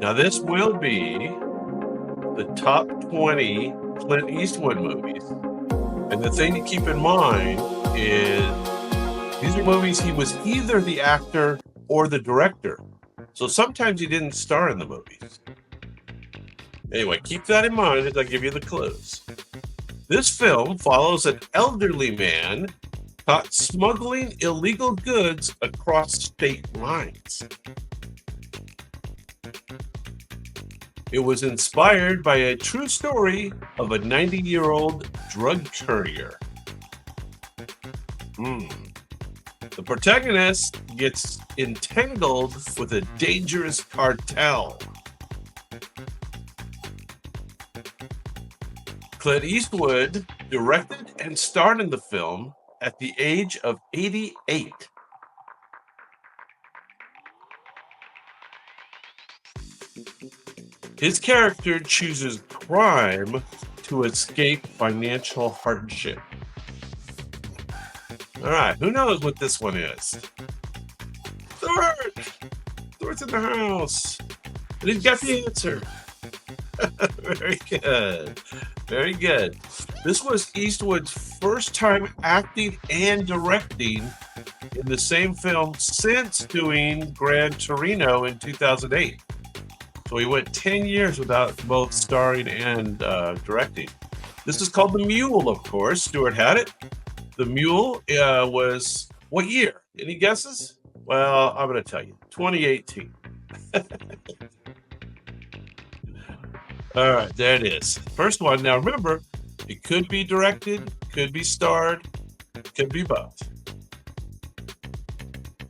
Now, this will be the top 20 Clint Eastwood movies. And the thing to keep in mind is these are movies he was either the actor or the director. So sometimes he didn't star in the movies. Anyway, keep that in mind as I give you the clues. This film follows an elderly man caught smuggling illegal goods across state lines. It was inspired by a true story of a 90-year-old drug courier. The protagonist gets entangled with a dangerous cartel. Clint Eastwood directed and starred in the film at the age of 88. His character chooses crime to escape financial hardship. All right, who knows what this one is? Thor's in the house. And he's got the answer. Very good. Very good. This was Eastwood's first time acting and directing in the same film since doing Gran Torino in 2008. So he went 10 years without both starring and directing. This is called The Mule, of course. Stuart had it. The Mule was what year? Any guesses? Well, I'm going to tell you. 2018. All right, there it is. First one. Now remember, it could be directed, could be starred, could be both.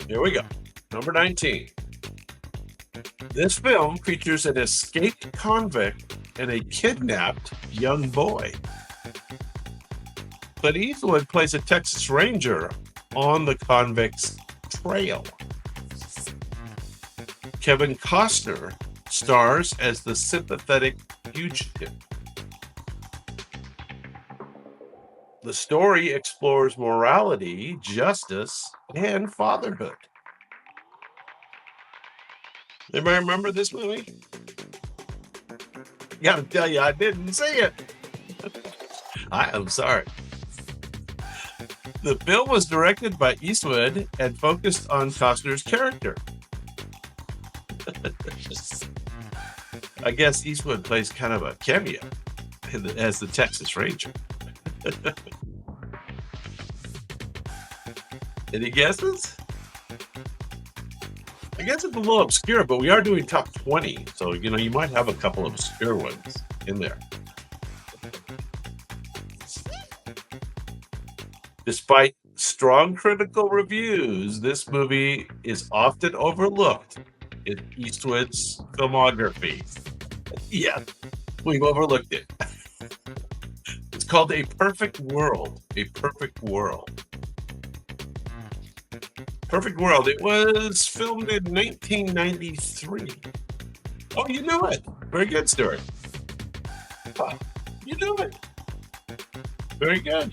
Here we go. Number 19. This film features an escaped convict and a kidnapped young boy. Clint Eastwood plays a Texas Ranger on the convict's trail. Kevin Costner stars as the sympathetic fugitive. The story explores morality, justice, and fatherhood. Anybody remember this movie? Gotta tell you, I didn't see it. I am sorry. The film was directed by Eastwood and focused on Costner's character. I guess Eastwood plays kind of a cameo as the Texas Ranger. Any guesses? I guess it's a little obscure, but we are doing top 20. So, you might have a couple of obscure ones in there. Despite strong critical reviews, this movie is often overlooked in Eastwood's filmography. Yeah, we've overlooked it. It's called A Perfect World. A Perfect World. Perfect World. It was filmed in 1993. Oh, you knew it. Very good, Stuart. Oh, you knew it. Very good.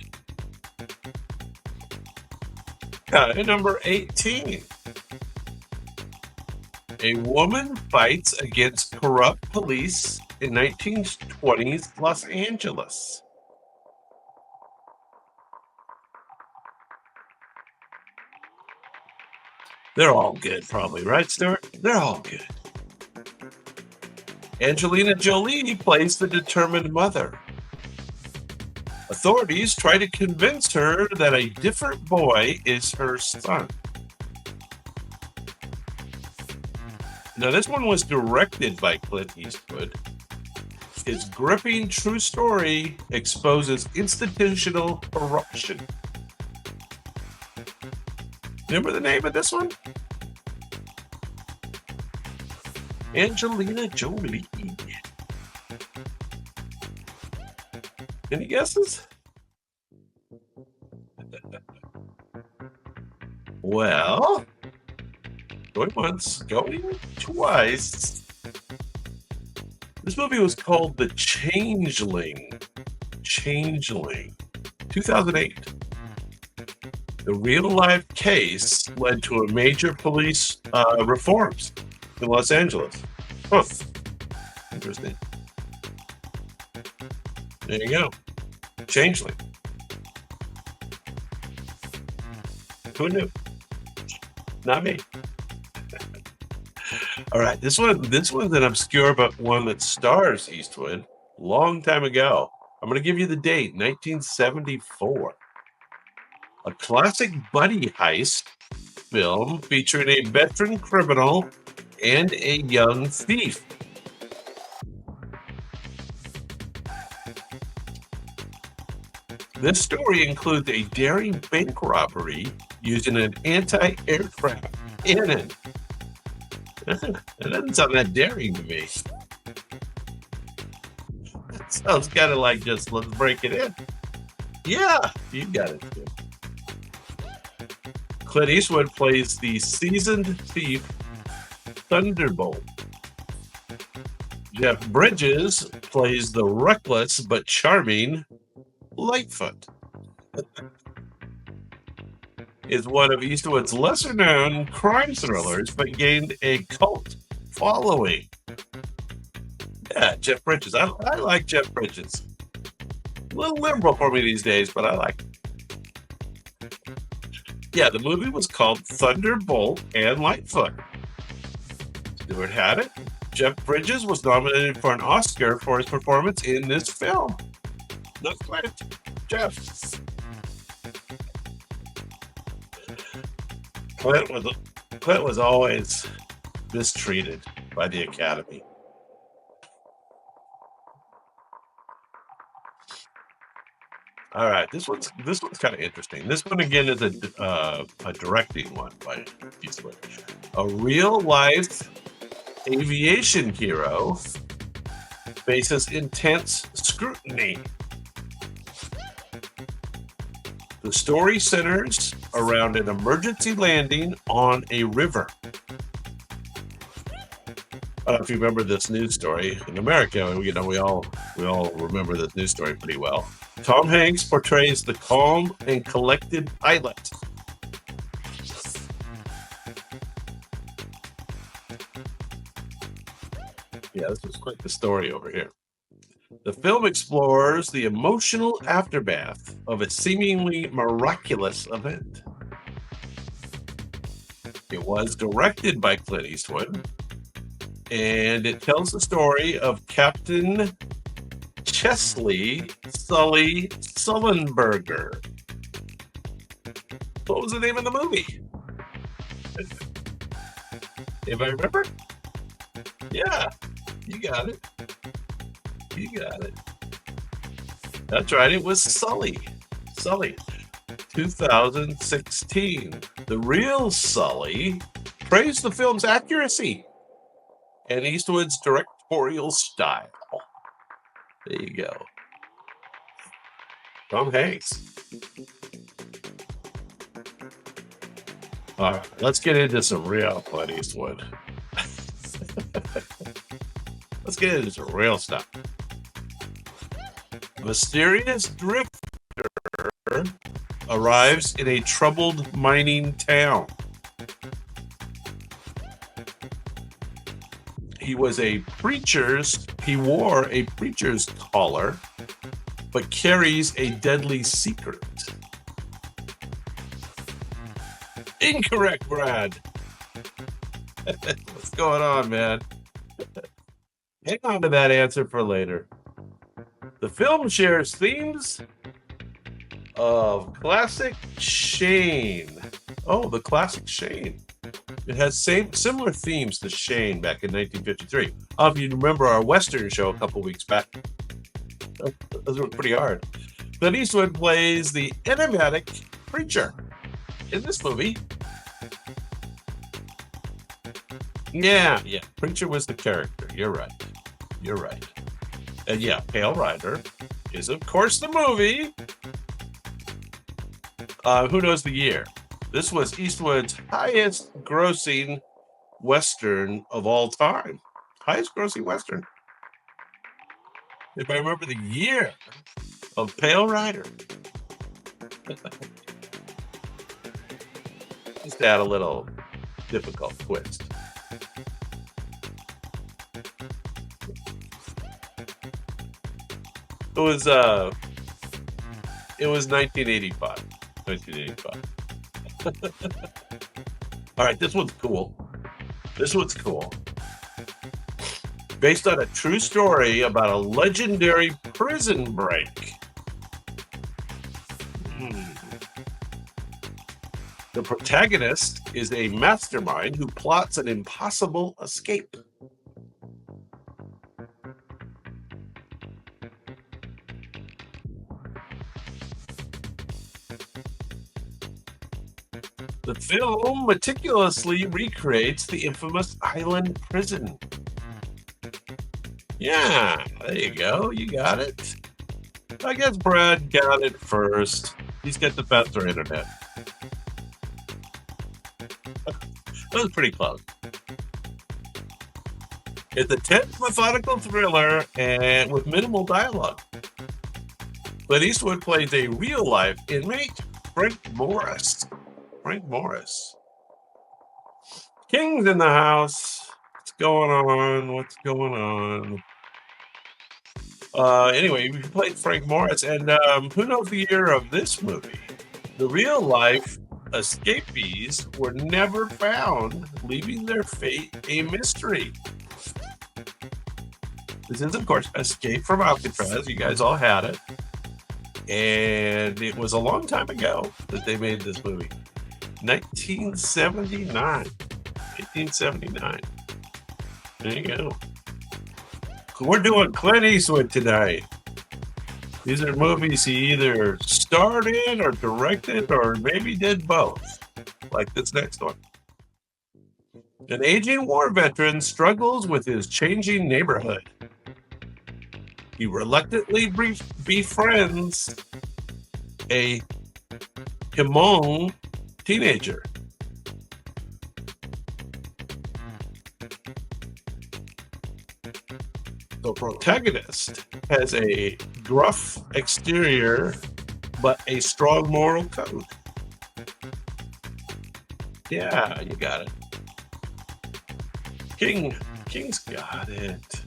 And number 18. A woman fights against corrupt police in 1920s Los Angeles. They're all good, probably, right, Stuart? They're all good. Angelina Jolie plays the determined mother. Authorities try to convince her that a different boy is her son. Now, this one was directed by Clint Eastwood. His gripping true story exposes institutional corruption. Remember the name of this one? Angelina Jolie. Any guesses? Well, going once, going twice. This movie was called The Changeling. 2008. The real-life case led to a major police reforms in Los Angeles. Huh. Interesting. There you go. Changeling. Who knew? Not me. All right, this one's an obscure but one that stars Eastwood. Long time ago. I'm going to give you the date, 1974. A classic buddy heist film featuring a veteran criminal and a young thief. This story includes a daring bank robbery using an anti-aircraft cannon. That doesn't sound that daring to me. That sounds kind of like just let's break it in. Yeah, you got it. Too. Clint Eastwood plays the seasoned thief Thunderbolt. Jeff Bridges plays the reckless but charming Lightfoot. Is one of Eastwood's lesser-known crime thrillers, but gained a cult following. Yeah, Jeff Bridges. I like Jeff Bridges. A little liberal for me these days, but I like it. Yeah, the movie was called Thunderbolt and Lightfoot. Stewart had it. Jeff Bridges was nominated for an Oscar for his performance in this film. Not Clint. Jeff. Clint was always mistreated by the Academy. All right, this one's kind of interesting. This one again is a directing one by Eastwood. A real life aviation hero faces intense scrutiny. The story centers around an emergency landing on a river. I don't know if you remember this news story in America. We all remember this news story pretty well. Tom Hanks portrays the calm and collected pilot. Yeah, this was quite the story over here. The film explores the emotional aftermath of a seemingly miraculous event. It was directed by Clint Eastwood, and it tells the story of Captain Chesley Sully Sullenberger. What was the name of the movie? Anybody remember? Yeah, you got it. You got it. That's right. It was Sully. 2016. The real Sully praised the film's accuracy and Eastwood's directorial style. There you go. Tom Hanks. All right, let's get into some real Clint Eastwood. Let's get into some real stuff. Mysterious drifter arrives in a troubled mining town. He wore a preacher's collar, but carries a deadly secret. Incorrect, Brad. What's going on, man? Hang on to that answer for later. The film shares themes of classic Shane. Oh, the classic Shane. It has similar themes to Shane back in 1953. If you remember our Western show a couple weeks back, those were pretty hard. Clint Eastwood plays the enigmatic preacher in this movie. Yeah, preacher was the character. You're right. And yeah, Pale Rider is, of course, the movie. Who knows the year? This was Eastwood's highest grossing Western of all time. Highest grossing Western. If I remember the year of Pale Rider. Just to add a little difficult twist. It was uh it was 1985. 1985. All right, this one's cool. This one's cool. Based on a true story about a legendary prison break. Hmm. The protagonist is a mastermind who plots an impossible escape. The film meticulously recreates the infamous island prison. Yeah, there you go. You got it. I guess Brad got it first. He's got the faster internet. That was pretty close. It's a tense, methodical thriller and with minimal dialogue. Clint Eastwood plays a real-life inmate, Frank Morris. Frank Morris. King's in the house. What's going on? What's going on? Anyway, we played Frank Morris, and who knows the year of this movie? The real-life escapees were never found, leaving their fate a mystery. This is, of course, Escape from Alcatraz. You guys all had it. And it was a long time ago that they made this movie. 1979. 1979. There you go. We're doing Clint Eastwood tonight. These are movies he either starred in or directed or maybe did both, like this next one. An aging war veteran struggles with his changing neighborhood. He reluctantly befriends a Hmong teenager. The protagonist has a gruff exterior, but a strong moral code. Yeah, you got it. King's got it.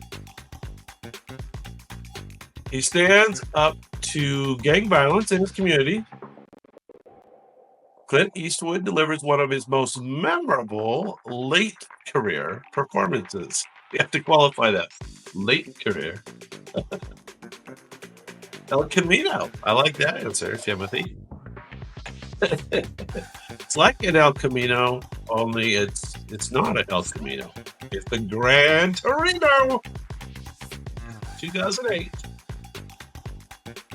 He stands up to gang violence in his community. Clint Eastwood delivers one of his most memorable late career performances. You have to qualify that. Late career. El Camino. I like that answer, Timothy. It's like an El Camino, only it's not an El Camino. It's the Gran Torino. 2008.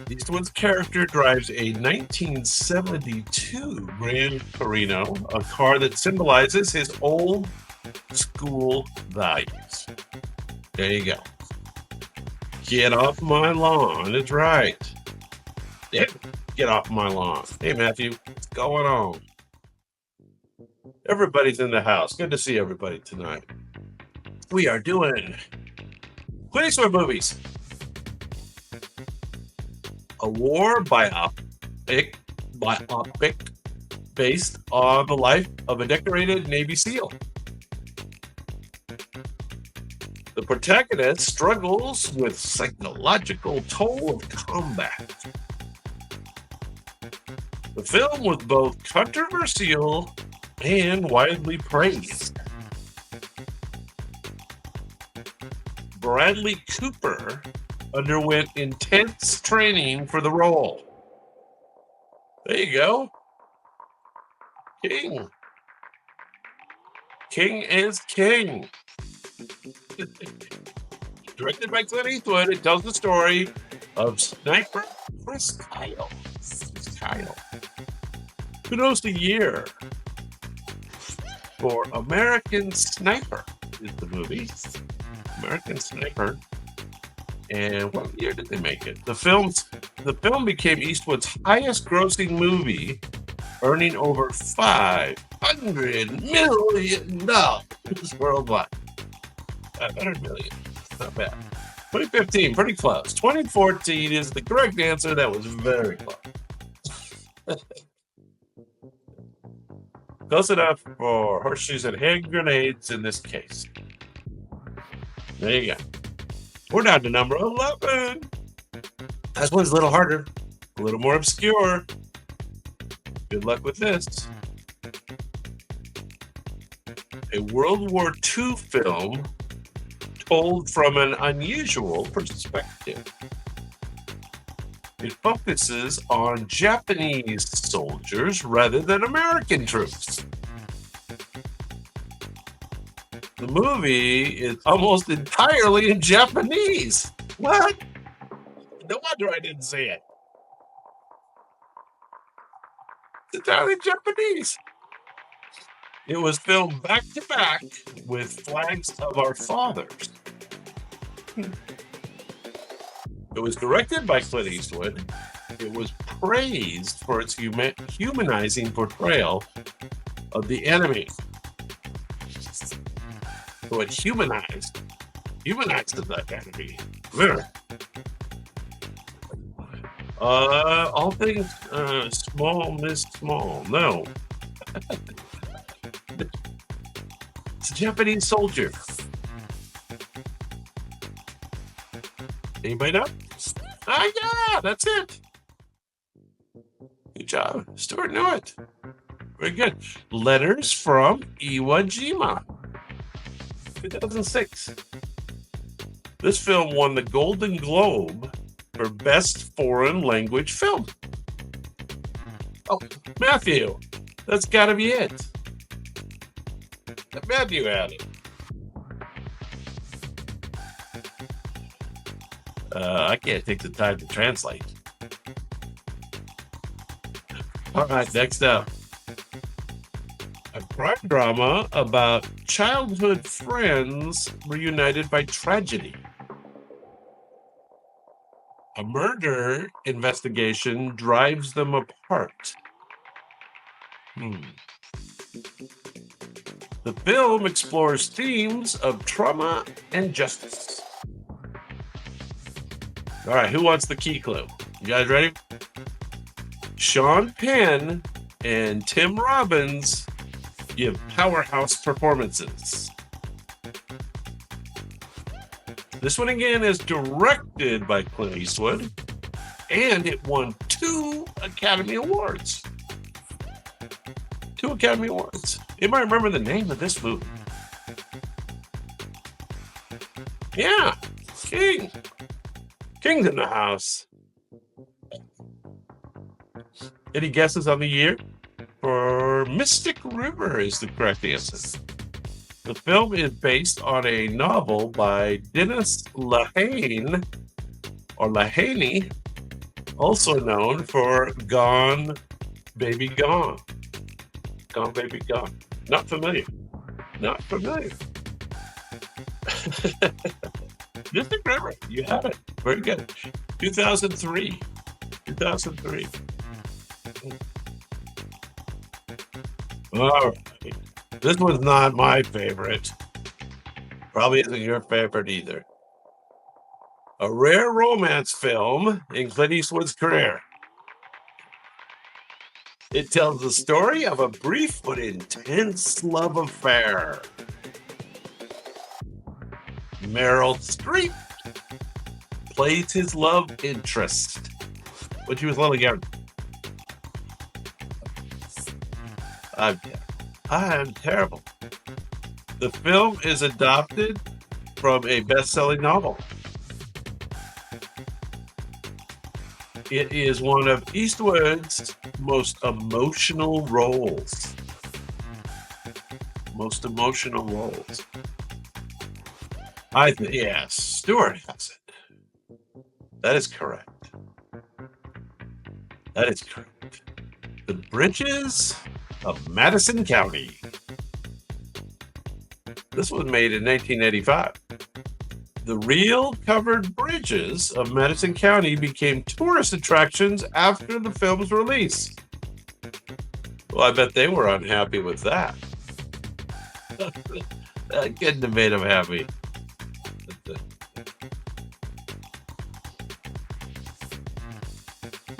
Eastwood's character drives a 1972 Gran Torino, a car that symbolizes his old school values. There you go. Get off my lawn. That's right. Yeah, get off my lawn. Hey, Matthew, what's going on? Everybody's in the house. Good to see everybody tonight. We are doing Clint Eastwood movies. A war biopic based on the life of a decorated Navy SEAL. The protagonist struggles with psychological toll of combat. The film was both controversial and widely praised. Bradley Cooper underwent intense training for the role. There you go. King. King is king. Directed by Clint Eastwood, it tells the story of sniper Chris Kyle. Who knows the year? For American Sniper is the movie. American Sniper. And what year did they make it? The film became Eastwood's highest-grossing movie, earning over $500 million worldwide. $500 million, not bad. 2015, pretty close. 2014 is the correct answer. That was very close. Close enough for horseshoes and hand grenades in this case. There you go. We're down to number 11. This one's a little harder, a little more obscure. Good luck with this. A World War II film told from an unusual perspective. It focuses on Japanese soldiers rather than American troops. The movie is almost entirely in Japanese. What? No wonder I didn't see it. It's entirely Japanese. It was filmed back to back with Flags of Our Fathers. It was directed by Clint Eastwood. It was praised for its humanizing portrayal of the enemy. So it humanized the enemy. All things small miss small. No. It's a Japanese soldier. Anybody know? Ah, yeah, that's it. Good job. Stuart knew it. Very good. Letters from Iwo Jima. 2006. This film won the Golden Globe for Best Foreign Language Film. Oh, Matthew. That's got to be it. Matthew had it. I can't take the time to translate. All right, next up. A crime drama about childhood friends reunited by tragedy. A murder investigation drives them apart. The film explores themes of trauma and justice. All right, who wants the key clue? You guys ready? Sean Penn and Tim Robbins give powerhouse performances. This one again is directed by Clint Eastwood, and it won 2 Academy Awards. 2 Academy Awards. Anybody remember the name of this movie? Yeah, King. King's in the house. Any guesses on the year? For Mystic River is the correct answer. The film is based on a novel by Dennis Lehane, or Lahaney, also known for Gone, Baby Gone. Gone, Baby Gone. Not familiar. Not familiar. Mystic River, you have it. Very good. 2003. 2003. All right. This was not my favorite. Probably isn't your favorite either. A rare romance film in Clint Eastwood's career. It tells the story of a brief but intense love affair. Meryl Streep plays his love interest when she was little young. I'm terrible. The film is adapted from a best-selling novel. It is one of Eastwood's most emotional roles. Most emotional roles. Yes, Stuart has it. That is correct. That is correct. The Bridges of Madison County. This was made in 1985. The real covered bridges of Madison County became tourist attractions after the film's release. Well, I bet they were unhappy with that. That couldn't have made them happy.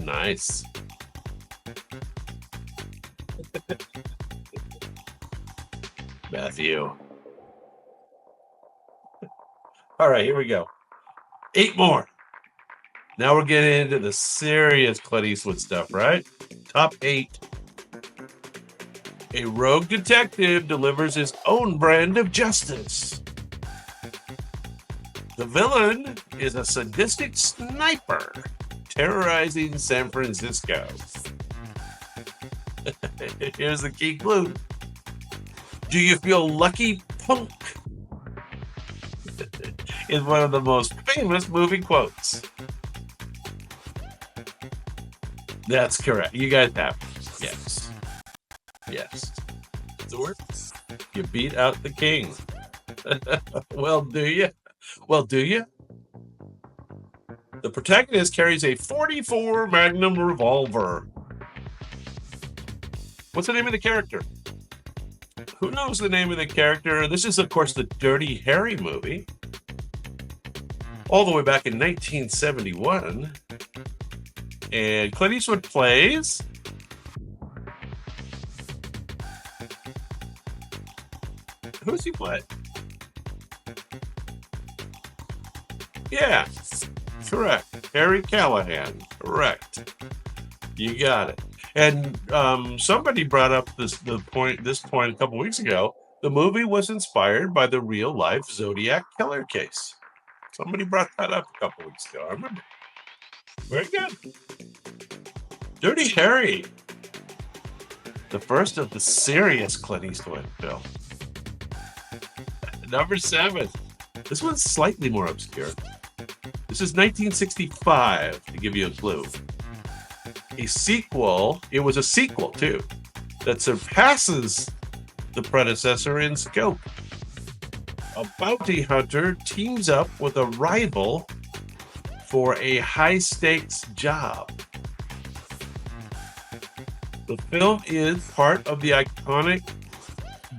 Nice. Matthew. All right, here we go. 8 more. Now we're getting into the serious Clint Eastwood stuff, right? Top 8. A rogue detective delivers his own brand of justice. The villain is a sadistic sniper terrorizing San Francisco. Here's the key clue. Do you feel lucky, punk? Is one of the most famous movie quotes. That's correct. You guys have it. Yes. Yes. Stuart, you beat out the king. Well, do you? Well, do you? The protagonist carries a .44 Magnum revolver. What's the name of the character? Who knows the name of the character? This is, of course, the Dirty Harry movie. All the way back in 1971. And Clint Eastwood plays... Who does he play? Yeah, correct. Harry Callahan. Correct. You got it. And somebody brought up this point a couple weeks ago. The movie was inspired by the real life Zodiac killer case. Somebody brought that up a couple weeks ago. I remember. Very good. Dirty Harry. The first of the serious Clint Eastwood film. Number 7. This one's slightly more obscure. This is 1965, to give you a clue. A sequel, it was a sequel too, that surpasses the predecessor in scope. A bounty hunter teams up with a rival for a high-stakes job. The film is part of the iconic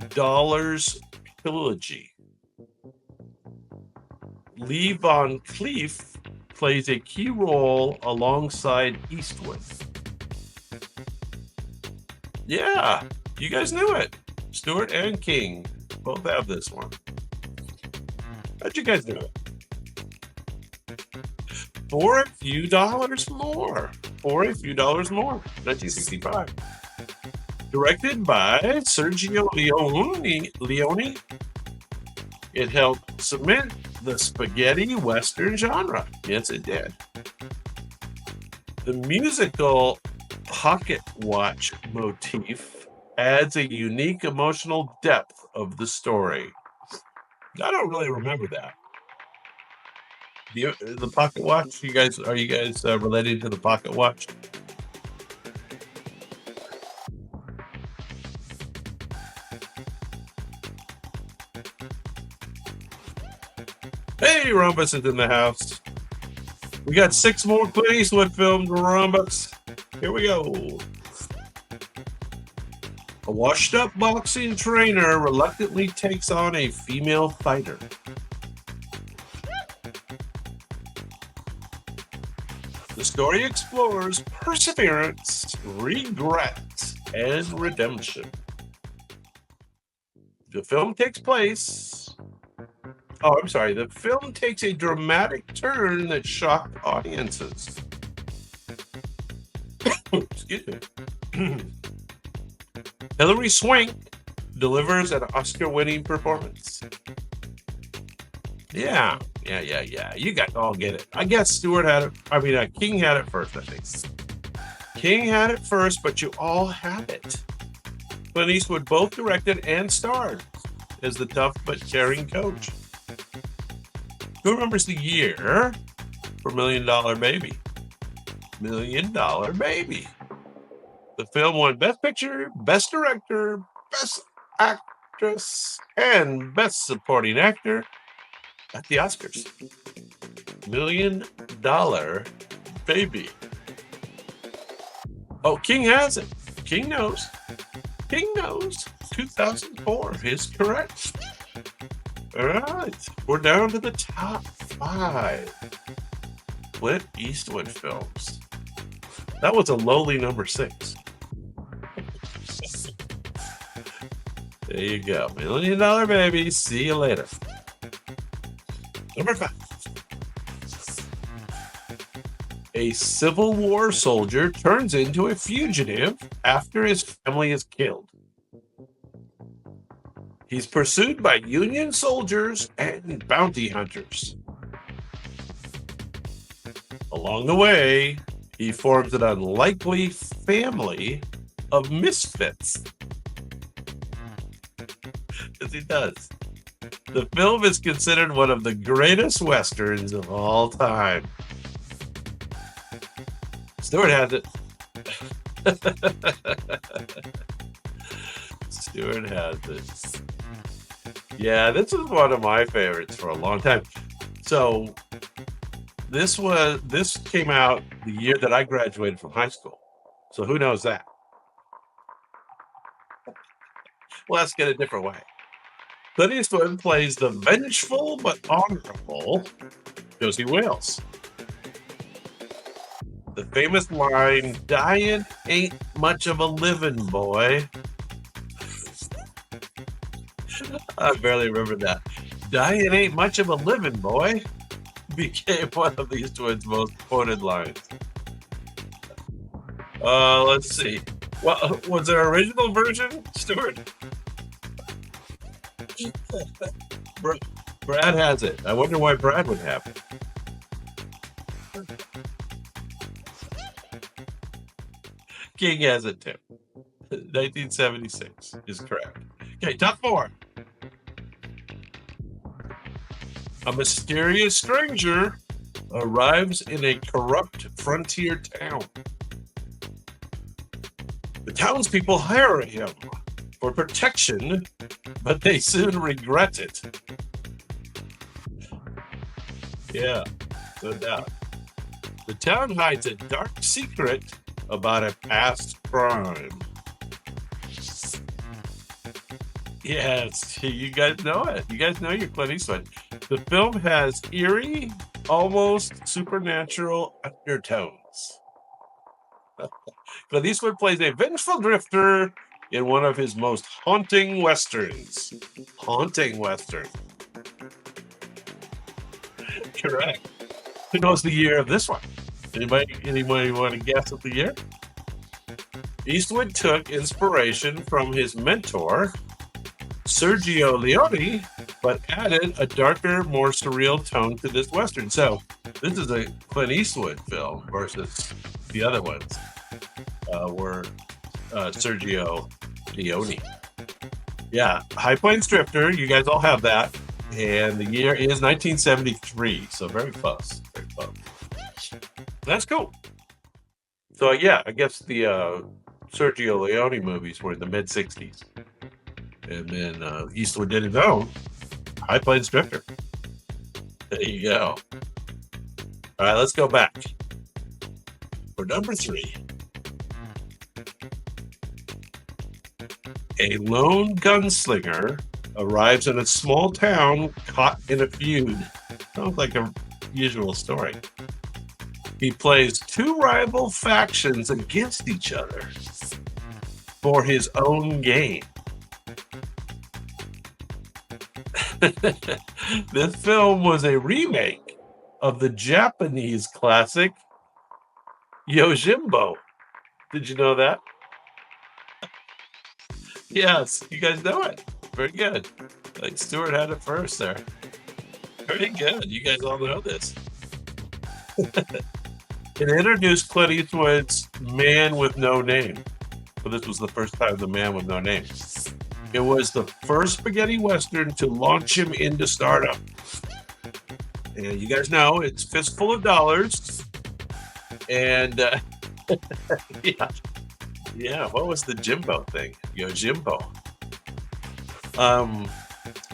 Dollars trilogy. Lee Von Cleef plays a key role alongside Eastwood. Yeah, you guys knew it. Stewart and King both have this one. How'd you guys do it? For a few dollars more. 1965. Directed by Sergio Leone. It helped cement the spaghetti western genre. Yes, it did. The musical pocket watch motif adds a unique emotional depth of the story. I don't really remember that. The pocket watch? Are you guys related to the pocket watch? Hey, Rumpus is in the house. We got 6 more Clint Eastwood films, Rumpus. Here we go. A washed-up boxing trainer reluctantly takes on a female fighter. The story explores perseverance, regret, and redemption. The film takes a dramatic turn that shocked audiences. Excuse me. Hilary Swank delivers an Oscar-winning performance. Yeah. You guys all get it. I guess King had it first, I think. King had it first, but you all have it. Clint Eastwood both directed and starred as the tough but caring coach. Who remembers the year for $1 Million Baby? $1 Million Baby. The film won Best Picture, Best Director, Best Actress, and Best Supporting Actor at the Oscars. $1 Million Baby. Oh, King has it. King knows. 2004 is correct. All right, we're down to the top 5 Clint Eastwood films. That was a lowly number 6. There you go. $1 Million Baby. See you later. Number 5. A Civil War soldier turns into a fugitive after his family is killed. He's pursued by Union soldiers and bounty hunters. Along the way, he forms an unlikely family of misfits. Yes, he does. The film is considered one of the greatest westerns of all time. Stewart has it. Stewart has it. Yeah, this is one of my favorites for a long time. So this came out the year that I graduated from high school. So who knows that? Well, let's get a different way. Clint Eastwood plays the vengeful but honorable Josie Wales. The famous line, "Dying ain't much of a living, boy." I barely remember that. "Dying ain't much of a living, boy," became one of Eastwood's most quoted lines. Let's see. Well, was there an original version, Stuart? Brad has it. I wonder why Brad would have it. King has it too. 1976 is correct. Okay, top four. A mysterious stranger arrives in a corrupt frontier town. The townspeople hire him for protection, but they soon regret it. Yeah, no doubt. The town hides a dark secret about a past crime. Yes, you guys know it. You guys know your Clint Eastwood. The film has eerie, almost supernatural undertones. Clint Eastwood plays a vengeful drifter in one of his most haunting westerns. Haunting western. Correct. Who knows the year of this one? Anybody want to guess at the year? Eastwood took inspiration from his mentor, Sergio Leone, but added a darker, more surreal tone to this western. So this is a Clint Eastwood film versus the other ones were Sergio Leone. Yeah, High Plains Drifter. You guys all have that, and the year is 1973. So very close. Very close. That's cool. So yeah, I guess the Sergio Leone movies were in the mid '60s, and then Eastwood did his own High Plains Drifter. There you go. All right, let's go back for number 3. A lone gunslinger arrives in a small town caught in a feud. Sounds like a usual story. He plays 2 rival factions against each other for his own gain. This film was a remake of the Japanese classic Yojimbo. Did you know that? Yes, you guys know it. Very good. Like Stuart had it first there. Very good. You guys all know this. It introduced Clint Eastwood's Man with No Name. So this was the first time the Man with No Name. It was the first spaghetti western to launch him into stardom. And you guys know it's Fistful of Dollars. And yeah, what was the Jimbo thing? Yojimbo.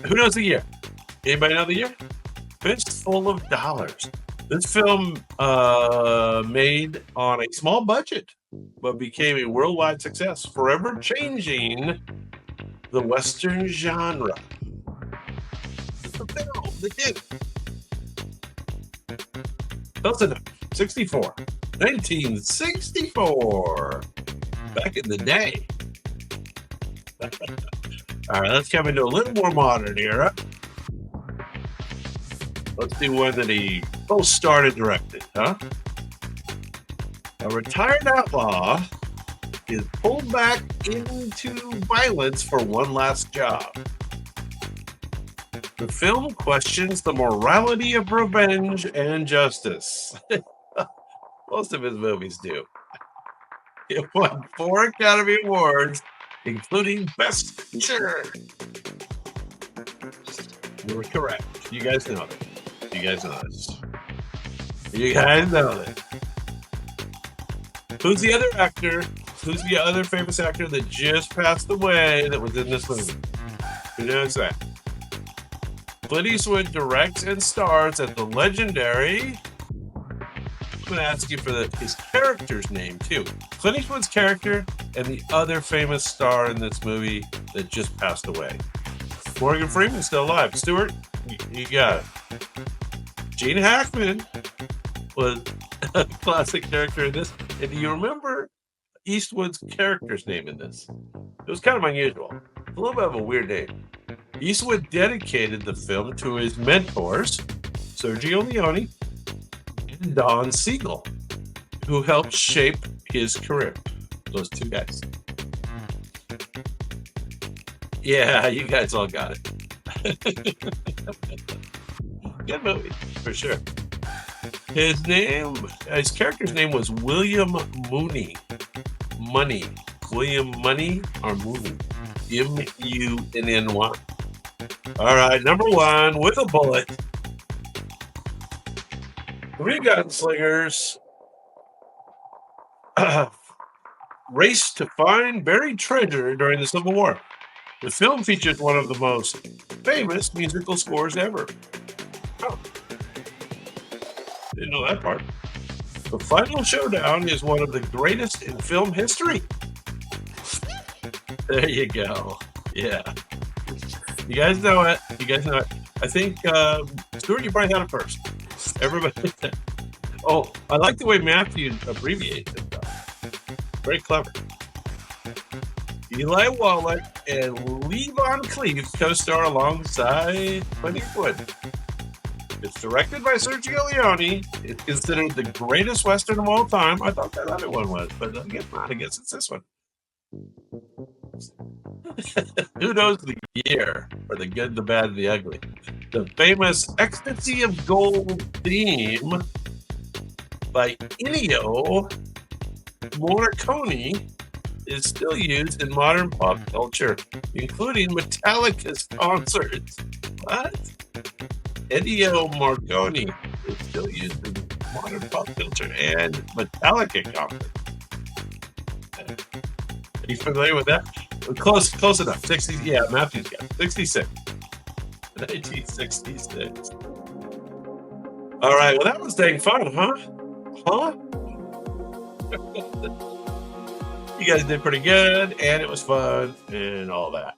Who knows the year? Anybody know the year? Fistful of Dollars. This film made on a small budget, but became a worldwide success, forever changing the Western genre. It's a film that did. 1964. 1964. Back in the day. All right, let's come into a little more modern era. Let's do one that he both started directed, huh? A retired outlaw is pulled back into violence for one last job. The film questions the morality of revenge and justice. Most of his movies do. It won 4 Academy Awards, including Best Picture. You were correct. You guys know it. You guys know this. You guys know it. Who's the other actor? Who's the other famous actor that just passed away that was in this movie? Who knows that? Clint Eastwood directs and stars as the legendary. I'm going to ask you for his character's name, too. Clint Eastwood's character and the other famous star in this movie that just passed away. Morgan Freeman's still alive. Stuart, you got it. Gene Hackman was a classic character in this. And do you remember Eastwood's character's name in this? It was kind of unusual. A little bit of a weird name. Eastwood dedicated the film to his mentors, Sergio Leone and Don Siegel, who helped shape his career. Those two guys. Yeah, you guys all got it. Good movie, for sure. His character's name was William Mooney. William Money or Mooney. Munny. All right, number one, with a bullet. 3 gunslingers race to find buried treasure during the Civil War. The film features one of the most famous musical scores ever. Oh, didn't know that part. The final showdown is one of the greatest in film history. There you go. Yeah. You guys know it. I think, Stuart, you probably had it first. Everybody. Oh, I like the way Matthew abbreviates it, though. Very clever. Eli Wallach and Levon Cleave co-star alongside Clint Eastwood. It's directed by Sergio Leone. It's considered the greatest Western of all time. I thought that other one was, but I guess it's this one. Who knows the year for the good, the bad, and the ugly? The famous Ecstasy of Gold theme by Ennio Morricone is still used in modern pop culture, including Metallica's concerts. What? Ennio Morricone is still used in modern pop culture and Metallica concerts. Are you familiar with that? Close enough. 60. Yeah, Matthew's got 66. 1966. All right. Well, that was dang fun, huh? You guys did pretty good, and it was fun, and all that.